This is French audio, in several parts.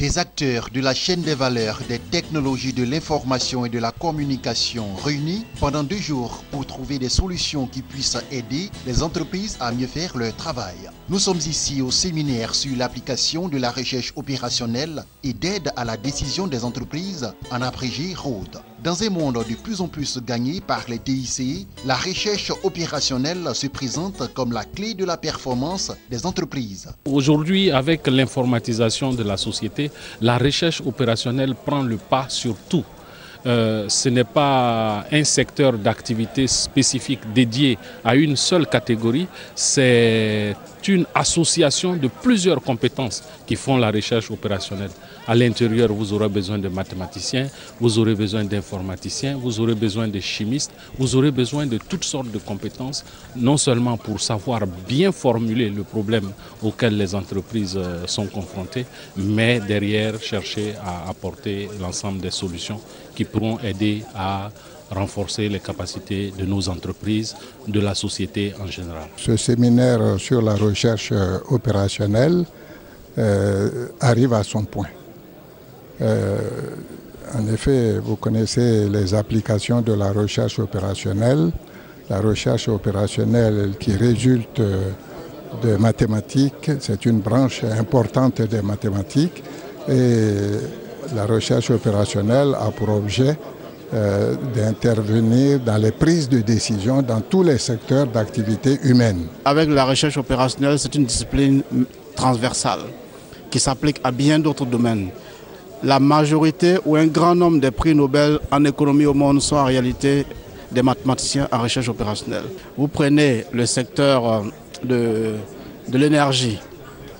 Les acteurs de la chaîne des valeurs des technologies de l'information et de la communication réunis pendant 2 jours pour trouver des solutions qui puissent aider les entreprises à mieux faire leur travail. Nous sommes ici au séminaire sur l'application de la recherche opérationnelle et d'aide à la décision des entreprises, en abrégé RODE. Dans un monde de plus en plus gagné par les TIC, la recherche opérationnelle se présente comme la clé de la performance des entreprises. Aujourd'hui, avec l'informatisation de la société, la recherche opérationnelle prend le pas sur tout. Ce n'est pas un secteur d'activité spécifique dédié à une seule catégorie, c'est une association de plusieurs compétences qui font la recherche opérationnelle. À l'intérieur, vous aurez besoin de mathématiciens, vous aurez besoin d'informaticiens, vous aurez besoin de chimistes, vous aurez besoin de toutes sortes de compétences, non seulement pour savoir bien formuler le problème auquel les entreprises sont confrontées, mais derrière chercher à apporter l'ensemble des solutions qui pourront aider à renforcer les capacités de nos entreprises, de la société en général. Ce séminaire sur la recherche opérationnelle arrive à son point. En effet, vous connaissez les applications de la recherche opérationnelle. La recherche opérationnelle qui résulte de mathématiques, c'est une branche importante des mathématiques. Et la recherche opérationnelle a pour objet d'intervenir dans les prises de décision dans tous les secteurs d'activité humaine. Avec la recherche opérationnelle, c'est une discipline transversale qui s'applique à bien d'autres domaines. La majorité ou un grand nombre des prix Nobel en économie au monde sont en réalité des mathématiciens en recherche opérationnelle. Vous prenez le secteur de l'énergie,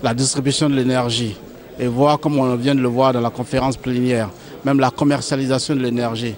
la distribution de l'énergie, et voir, comme on vient de le voir dans la conférence plénière, même la commercialisation de l'énergie,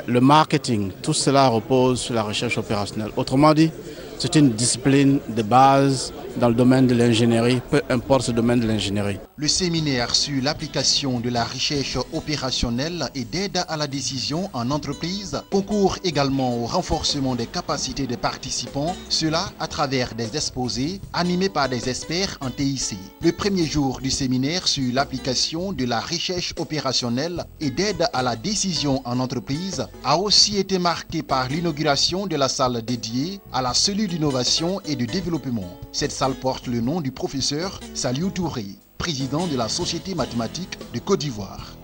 le marketing, tout cela repose sur la recherche opérationnelle. Autrement dit, c'est une discipline de base dans le domaine de l'ingénierie, peu importe ce domaine de l'ingénierie. Le séminaire sur l'application de la recherche opérationnelle et d'aide à la décision en entreprise concourt également au renforcement des capacités des participants, cela à travers des exposés animés par des experts en TIC. Le premier jour du séminaire sur l'application de la recherche opérationnelle et d'aide à la décision en entreprise a aussi été marqué par l'inauguration de la salle dédiée à la cellule d'innovation et de développement. Cette salle porte le nom du professeur Saliou Touré, président de la Société mathématique de Côte d'Ivoire.